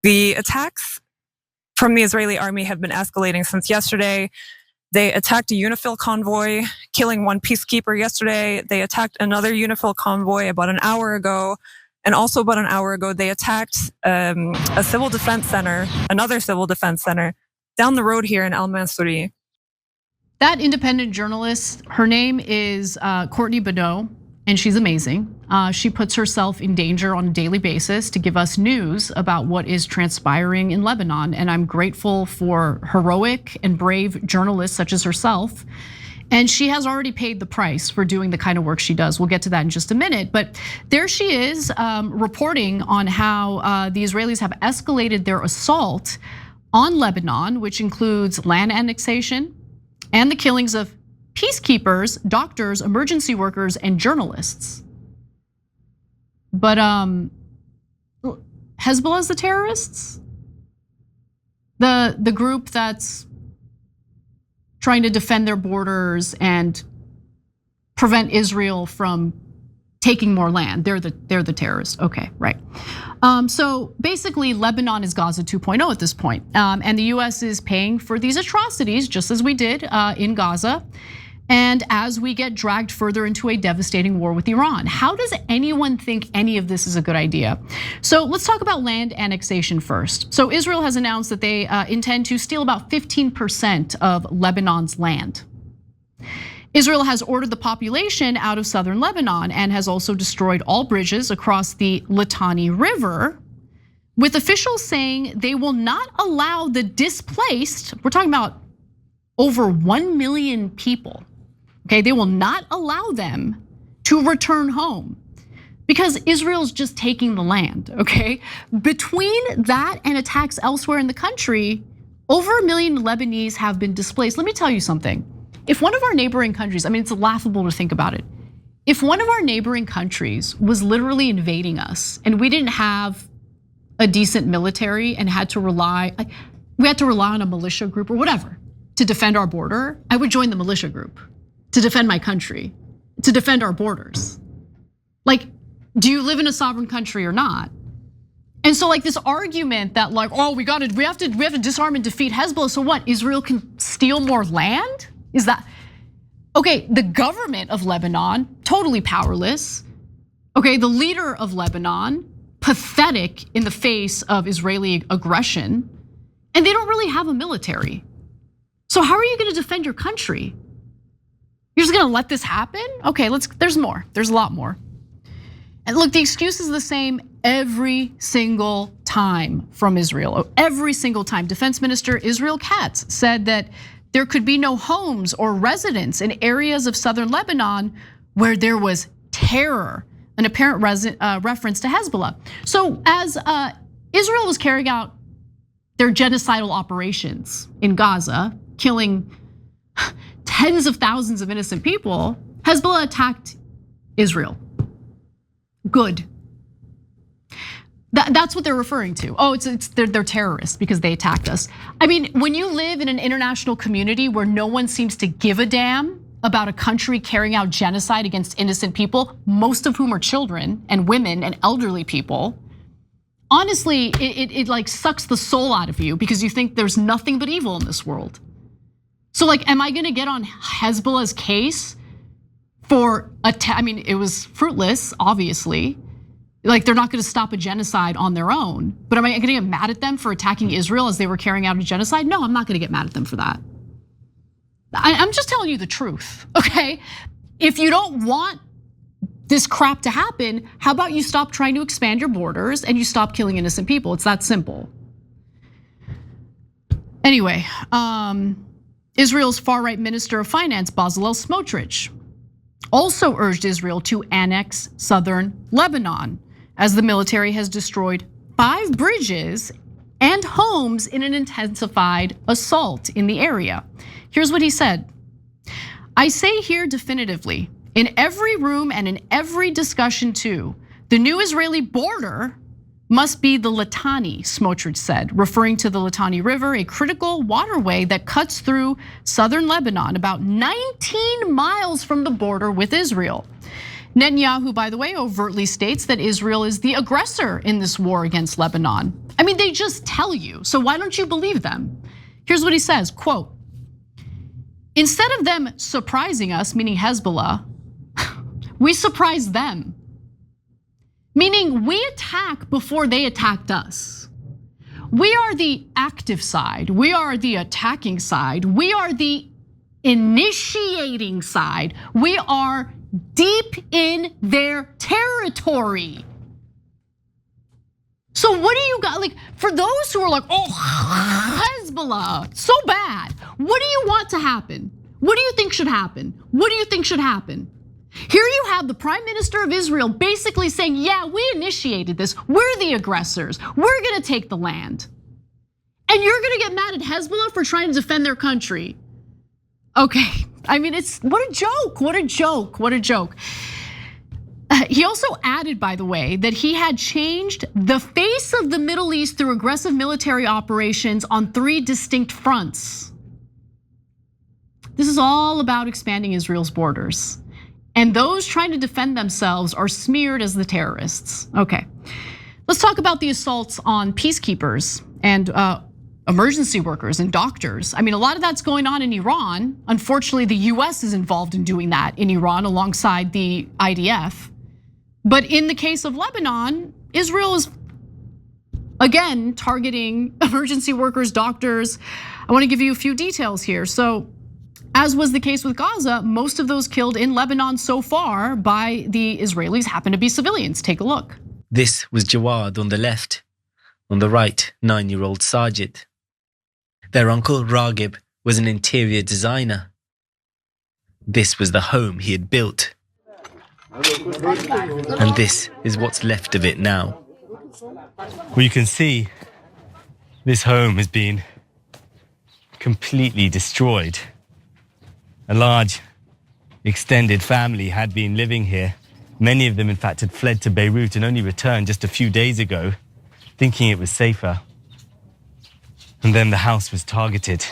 The attacks from the Israeli army have been escalating since yesterday. They attacked a UNIFIL convoy, killing one peacekeeper yesterday. They attacked another UNIFIL convoy about an hour ago. And also about an hour ago, they attacked a civil defense center, another civil defense center, down the road here in Al Mansouri. That independent journalist, her name is Courtney Bonneau, and she's amazing. She puts herself in danger on a daily basis to give us news about what is transpiring in Lebanon. And I'm grateful for heroic and brave journalists such as herself. And she has already paid the price for doing the kind of work she does. We'll get to that in just a minute. But there she is reporting on how the Israelis have escalated their assault on Lebanon, which includes land annexation and the killings of peacekeepers, doctors, emergency workers, and journalists. But Hezbollah's the terrorists? The group that's trying to defend their borders and prevent Israel from taking more land. They're the terrorists. Okay, right. So basically, Lebanon is Gaza 2.0 at this point. And the US is paying for these atrocities, just as we did in Gaza. And as we get dragged further into a devastating war with Iran. How does anyone think any of this is a good idea? So let's talk about land annexation first. So Israel has announced that they intend to steal about 15% of Lebanon's land. Israel has ordered the population out of southern Lebanon and has also destroyed all bridges across the Litani River, with officials saying they will not allow the displaced, we're talking about over 1 million people, okay? They will not allow them to return home because Israel's just taking the land, okay? Between that and attacks elsewhere in the country, over 1 million Lebanese have been displaced. Let me tell you something. If one of our neighboring countries, I mean, it's laughable to think about it. If one of our neighboring countries was literally invading us and we didn't have a decent military and we had to rely on a militia group or whatever to defend our border, I would join the militia group to defend my country, to defend our borders. Like, do you live in a sovereign country or not? And so like this argument that like, oh, we have to disarm and defeat Hezbollah, so what? Israel can steal more land? Is that, okay, the government of Lebanon, totally powerless. Okay, the leader of Lebanon, pathetic in the face of Israeli aggression, and they don't really have a military. So how are you gonna defend your country? You're just gonna let this happen? Okay, there's more, there's a lot more. And look, the excuse is the same every single time from Israel, every single time. Defense Minister Israel Katz said that there could be no homes or residents in areas of southern Lebanon where there was terror, an apparent reference to Hezbollah. So as Israel was carrying out their genocidal operations in Gaza, killing tens of thousands of innocent people, Hezbollah attacked Israel. Good. That's what they're referring to. Oh, they're terrorists because they attacked us. I mean, when you live in an international community where no one seems to give a damn about a country carrying out genocide against innocent people, most of whom are children and women and elderly people, honestly, it like sucks the soul out of you because you think there's nothing but evil in this world. So like, am I gonna get on Hezbollah's case for I mean, it was fruitless, obviously. Like they're not gonna stop a genocide on their own, but am I gonna get mad at them for attacking Israel as they were carrying out a genocide? No, I'm not gonna get mad at them for that. I'm just telling you the truth, okay? If you don't want this crap to happen, how about you stop trying to expand your borders and you stop killing innocent people? It's that simple. Anyway, Israel's far-right Minister of Finance, Bezalel Smotrich, also urged Israel to annex southern Lebanon, as the military has destroyed 5 bridges and homes in an intensified assault in the area. Here's what he said. I say here definitively, in every room and in every discussion too, the new Israeli border must be the Litani, Smotrich said, referring to the Litani River, a critical waterway that cuts through southern Lebanon, about 19 miles from the border with Israel. Netanyahu, by the way, overtly states that Israel is the aggressor in this war against Lebanon. I mean, they just tell you. So why don't you believe them? Here's what he says, quote, "Instead of them surprising us," meaning Hezbollah, "we surprise them." Meaning we attack before they attacked us. We are the active side. We are the attacking side. We are the initiating side. We are deep in their territory. So what do you got? Like, for those who are like, oh, Hezbollah, so bad. What do you want to happen? What do you think should happen? What do you think should happen? Here you have the Prime Minister of Israel basically saying, yeah, we initiated this. We're the aggressors. We're gonna take the land. And you're gonna get mad at Hezbollah for trying to defend their country. Okay, I mean, it's, what a joke, what a joke, what a joke. He also added, by the way, that he had changed the face of the Middle East through aggressive military operations on 3 distinct fronts. This is all about expanding Israel's borders. And those trying to defend themselves are smeared as the terrorists. Okay, let's talk about the assaults on peacekeepers and emergency workers and doctors. I mean, a lot of that's going on in Iran. Unfortunately, the US is involved in doing that in Iran alongside the IDF. But in the case of Lebanon, Israel is again targeting emergency workers, doctors. I want to give you a few details here. So, as was the case with Gaza, most of those killed in Lebanon so far by the Israelis happen to be civilians. Take a look. This was Jawad on the left. On the right, 9-year-old Sajid. Their uncle Raghib was an interior designer. This was the home he had built. And this is what's left of it now. Well, you can see this home has been completely destroyed. A large extended family had been living here. Many of them, in fact, had fled to Beirut and only returned just a few days ago, thinking it was safer. And then the house was targeted.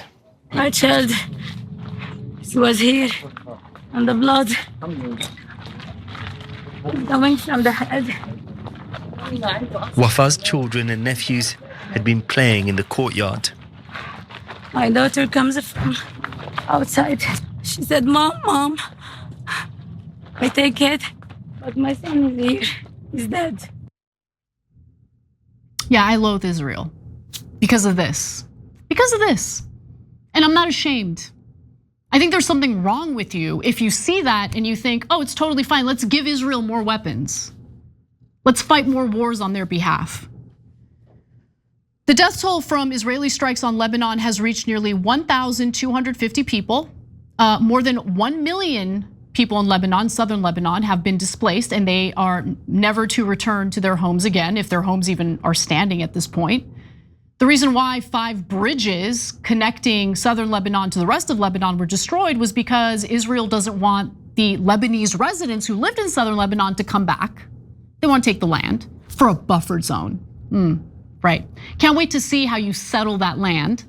My child was here, and the blood coming from the head. Wafa's children and nephews had been playing in the courtyard. My daughter comes from outside. She said, Mom, I take it, but my son is here, he's dead. Yeah, I loathe Israel because of this. Because of this. And I'm not ashamed. I think there's something wrong with you if you see that and you think, oh, it's totally fine. Let's give Israel more weapons. Let's fight more wars on their behalf. The death toll from Israeli strikes on Lebanon has reached nearly 1,250 people. More than 1 million people in Lebanon, southern Lebanon, have been displaced, and they are never to return to their homes again, if their homes even are standing at this point. The reason why 5 bridges connecting southern Lebanon to the rest of Lebanon were destroyed was because Israel doesn't want the Lebanese residents who lived in southern Lebanon to come back. They want to take the land for a buffered zone. Right. Can't wait to see how you settle that land.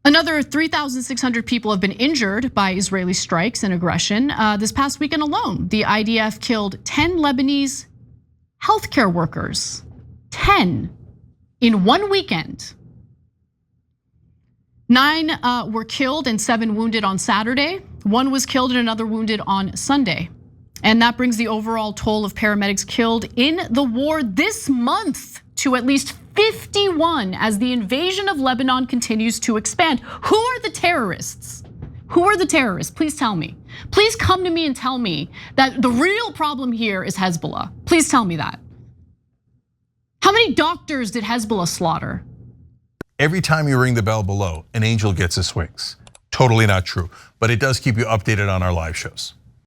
Another 3,600 people have been injured by Israeli strikes and aggression. This past weekend alone, the IDF killed 10 Lebanese healthcare workers. 10 in one weekend. 9 were killed and 7 wounded on Saturday. 1 was killed and another wounded on Sunday. And that brings the overall toll of paramedics killed in the war this month to at least 51 as the invasion of Lebanon continues to expand. Who are the terrorists? Who are the terrorists? Please tell me. Please come to me and tell me that the real problem here is Hezbollah. Please tell me that. How many doctors did Hezbollah slaughter? Every time you ring the bell below, an angel gets his wings. Totally not true, but it does keep you updated on our live shows.